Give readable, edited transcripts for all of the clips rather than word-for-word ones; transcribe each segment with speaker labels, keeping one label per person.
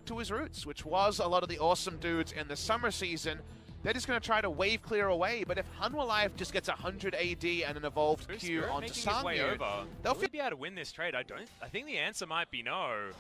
Speaker 1: to his roots, which was a lot of the awesome dudes in the summer season. They're just going to try to wave clear away, but if Hanwha Life just gets 100 AD and an evolved Q onto Sangyu, they'll
Speaker 2: be able to win this trade. I think the answer might be no,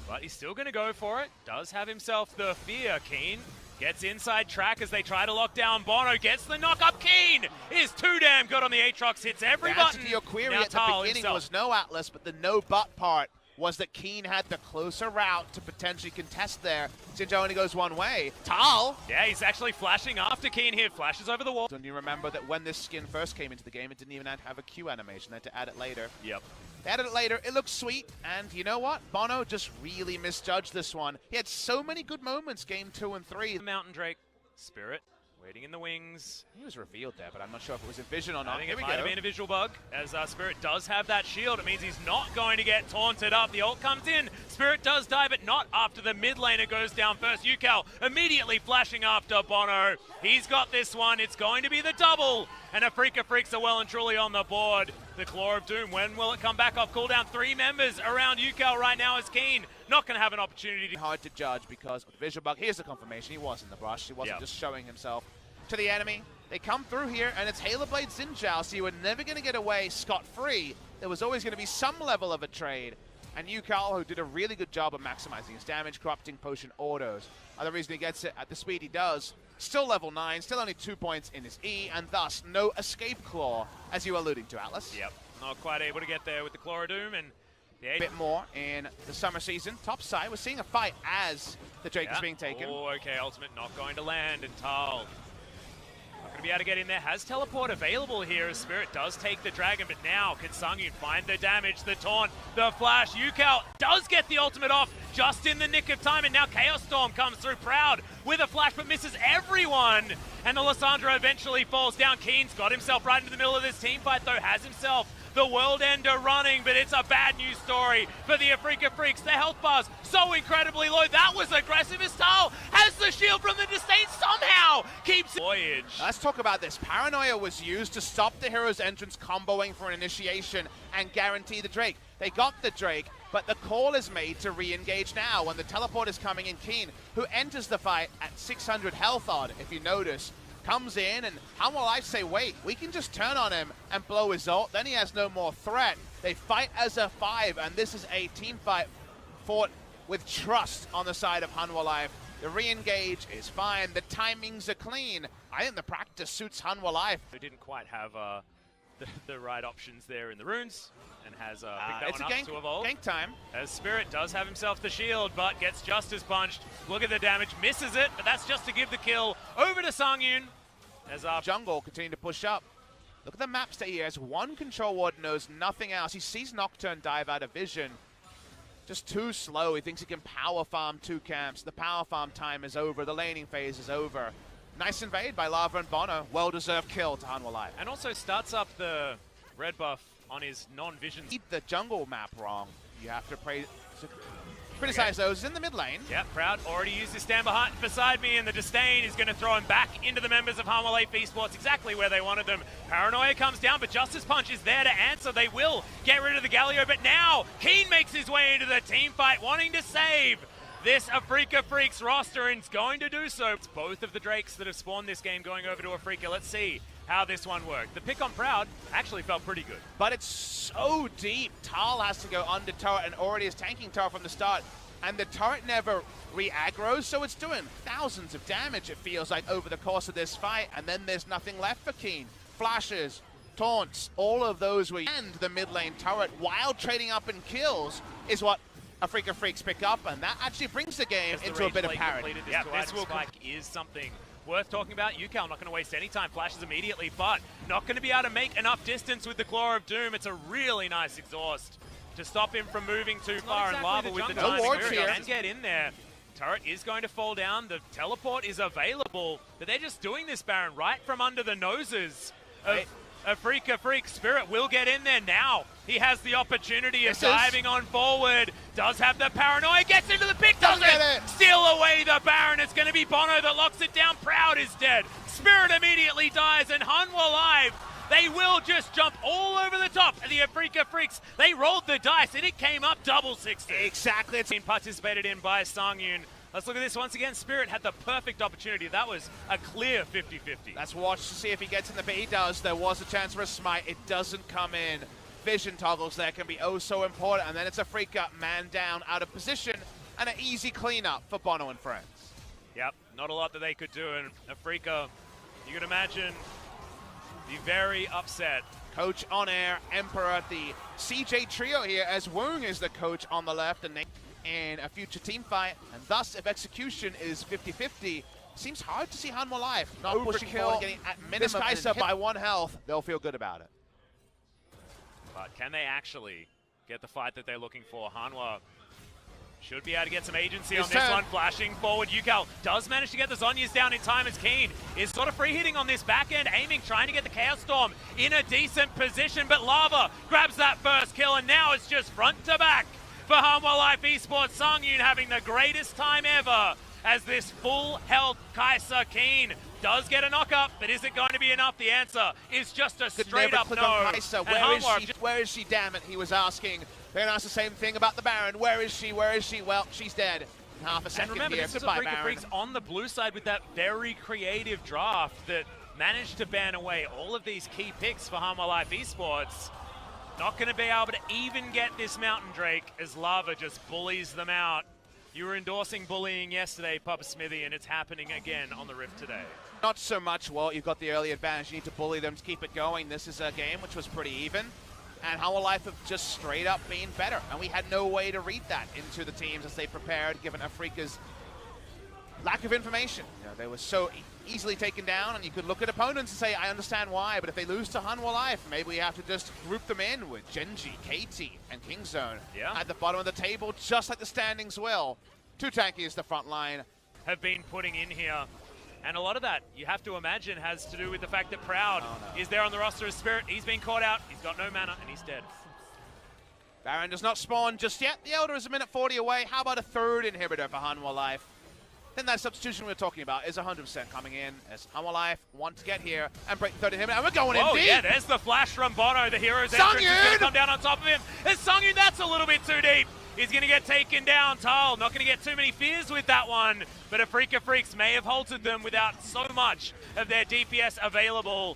Speaker 2: but he's still going to go for it. Does have himself the fear. Keen gets inside track as they try to lock down Bono. Gets the knock up. Keen is too damn good on the Aatrox. Hits every button.
Speaker 1: To your query
Speaker 2: now
Speaker 1: at the beginning was no Atlas, but the no but part was that Keen had the closer route to potentially contest there. Sinjo only goes one way. Tal!
Speaker 2: Yeah, he's actually flashing after Keen here. Flashes over the wall.
Speaker 1: And you remember that when this skin first came into the game, it didn't even have a Q animation. They had to add it later.
Speaker 2: Yep.
Speaker 1: They added it later. It looks sweet. And you know what? Bono just really misjudged this one. He had so many good moments game 2 and 3.
Speaker 2: Mountain Drake. Spirit. Waiting in the wings.
Speaker 1: He was revealed there, but I'm not sure if it was a vision or not.
Speaker 2: I think it might have been a visual bug, as Spirit does have that shield. It means he's not going to get taunted up. The ult comes in. Spirit does die, but not after the mid laner goes down first. Yukal immediately flashing after Bono. He's got this one. It's going to be the double. And Afrika Freaks are well and truly on the board. The Claw of Doom, when will it come back off cooldown? 3 members around Yukal right now is Keen. Not going to have an opportunity to...
Speaker 1: Hard to judge because of the visual bug. Here's the confirmation. He was in the brush. He wasn't just showing himself to the enemy. They come through here, and it's Halo Blade Xin, so you were never going to get away scot-free. There was always going to be some level of a trade. And Yukal, who did a really good job of maximizing his damage, corrupting potion autos. Other reason he gets it at the speed he does. Still level 9, still only 2 points in his E, and thus no escape claw, as you were alluding to, Atlas.
Speaker 2: Yep, not quite able to get there with the Claw of Doom, and
Speaker 1: a bit more in the summer season. Top side, we're seeing a fight as the Drake is being taken.
Speaker 2: Oh, okay, ultimate not going to land, and Tal not going to be able to get in there. Has teleport available here as Spirit does take the dragon, but now can Sangyu find the damage, the taunt, the flash. Yukal does get the ultimate off just in the nick of time, and now Chaos Storm comes through Proud with a flash, but misses everyone. And the Lissandra eventually falls down. Keen's got himself right into the middle of this team fight, though, has himself the World Ender running, but it's a bad news story for the Afrika Freaks. The health bar's so incredibly low. That was aggressive as Tal has the shield from the Disdain, somehow keeps it. Voyage.
Speaker 1: Let's talk about this. Paranoia was used to stop the hero's entrance comboing for an initiation and guarantee the Drake. They got the Drake, but the call is made to re-engage now when the teleport is coming in. Keen, who enters the fight at 600 health odd, if you notice, comes in, and Hanwha Life say, wait, we can just turn on him and blow his ult, then he has no more threat. They fight as a 5, and this is a team fight fought with trust on the side of Hanwha Life. The re-engage is fine, the timings are clean. I think the practice suits Hanwha Life.
Speaker 2: They didn't quite have the right options there in the runes, and has
Speaker 1: it's a gank time.
Speaker 2: As Spirit does have himself the shield, but gets just as punched. Look at the damage, misses it, but that's just to give the kill over to Sangyun. As our
Speaker 1: jungle continue to push up. Look at the map state here. As one control ward knows nothing else. He sees Nocturne dive out of vision. Just too slow. He thinks he can power farm 2 camps. The power farm time is over. The laning phase is over. Nice invade by Lava and Bono. Well-deserved kill to Hanwha Life.
Speaker 2: And also starts up the red buff on his non-vision.
Speaker 1: Eat the jungle map wrong. You have to criticize those in the mid lane.
Speaker 2: Yep, Proud already used his stand behind beside me, and the Disdain is going to throw him back into the members of Hanwha Life Esports, exactly where they wanted them. Paranoia comes down, but Justice Punch is there to answer. They will get rid of the Galio, but now Keen makes his way into the team fight, wanting to save this Afrika Freaks roster, and is going to do so. It's both of the Drakes that have spawned this game going over to Afrika. Let's see how this one worked. The pick on Proud actually felt pretty good.
Speaker 1: But it's so deep. Tal has to go under turret and already is tanking turret from the start. And the turret never re-aggroes, so it's doing thousands of damage, it feels like, over the course of this fight. And then there's nothing left for Keen. Flashes, taunts, all of those were and the mid lane turret while trading up in kills is what Afrika Freaks pick up, and that actually brings the game into a bit of parity.
Speaker 2: Yeah, this spike is something worth talking about. Yukal not going to waste any time, flashes immediately, but not going to be able to make enough distance with the Claw of Doom. It's a really nice exhaust to stop him from moving too far, and Lava with the timing can get in there. Turret is going to fall down. The teleport is available, but they're just doing this, Baron, right from under the noses of Afrika Freak. Spirit will get in there now. He has the opportunity of diving on forward. Does have the Paranoia, gets into the pick, doesn't steal away the Baron. It's going to be Bono that locks it down. Proud is dead. Spirit immediately dies, and Hanwha Life They will just jump all over the top of the Afrika Freaks. They rolled the dice and it came up double 60.
Speaker 1: Exactly.
Speaker 2: It's been participated in by Songyun. Let's look at this once again. Spirit had the perfect opportunity. That was a clear 50-50.
Speaker 1: Let's watch to see if he gets in the bait. He does. There was a chance for a smite. It doesn't come in. Vision toggles there can be oh so important. And then it's a Afrika man down out of position and an easy cleanup for Bono and friends.
Speaker 2: Yep, not a lot that they could do. And Afrika, you can imagine, be very upset.
Speaker 1: Coach on air, Emperor, the CJ trio here, as Woong is the coach on the left and in a future team fight. And thus, if execution is 50-50, seems hard to see Hanwha Life not pushing forward, getting at minimum. This Kai'Sa by 1 health, they'll feel good about it.
Speaker 2: But can they actually get the fight that they're looking for? Hanwha should be able to get some agency on this one. Flashing forward, Yukal does manage to get the Zhonya's down in time as Keen is sort of free hitting on this back end, aiming, trying to get the Chaos Storm in a decent position, but Lava grabs that first kill, and now it's just front to back for Hanwha Life Esports. Songyun having the greatest time ever as this full health Kai'Sa Keen does get a knock-up, but is it going to be enough? The answer is just a straight-up no.
Speaker 1: Kai'Sa. Where is she, damn it, he was asking. They're going to ask the same thing about the Baron. Where is she? Where is she? Well, she's dead. Half a second
Speaker 2: and remember,
Speaker 1: here.
Speaker 2: this is Afrika Freaks on the blue side with that very creative draft that managed to ban away all of these key picks for Hanwha Life Esports. Not going to be able to even get this Mountain Drake as Lava just bullies them out. You were endorsing bullying yesterday, Papa Smithy, and it's happening again on the Rift today.
Speaker 1: Not so much. Well, you've got the early advantage. You need to bully them to keep it going. This is a game which was pretty even. And Hanwha Life have just straight up been better. And we had no way to read that into the teams as they prepared, given Afrika's lack of information. You know, they were so easily taken down, and you could look at opponents and say, I understand why, but if they lose to Hanwha Life, maybe we have to just group them in with Genji, KT, and Kingzone at the bottom of the table, just like the standings will. Too tanky is the front line.
Speaker 2: Have been putting in here. And a lot of that, you have to imagine, has to do with the fact that Proud is there on the roster as Spirit. He's been caught out, he's got no mana, and he's dead.
Speaker 1: Baron does not spawn just yet. The Elder is a minute 40 away. How about a third inhibitor for Hanwha Life? Then that substitution we were talking about is 100% coming in as Hanwha Life want to get here and break the third inhibitor. And we're going in deep.
Speaker 2: Yeah, there's the flash from Bono. The hero's entrance is going to come down on top of him. There's Songyun, that's a little bit too deep. He's going to get taken down. Tal not going to get too many fears with that one, but Afrika Freaks may have halted them without so much of their DPS available.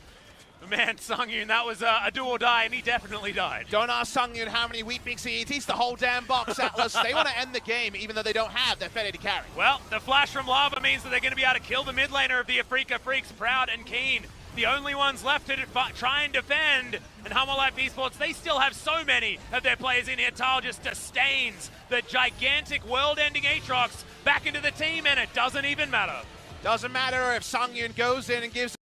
Speaker 2: Man, Songyun, that was a do or die, and he definitely died.
Speaker 1: Don't ask Songyun how many wheat picks he eats. He's the whole damn box, Atlas. They want to end the game, even though they don't have their Fede to carry.
Speaker 2: Well, the flash from Lava means that they're going to be able to kill the mid laner of the Afrika Freaks, Proud and Keen. The only ones left to try and defend. And Hanwha Life Esports, they still have so many of their players in here. Tal just disdains the gigantic world-ending Aatrox back into the team, and it doesn't even matter.
Speaker 1: Doesn't matter if Songyun goes in and gives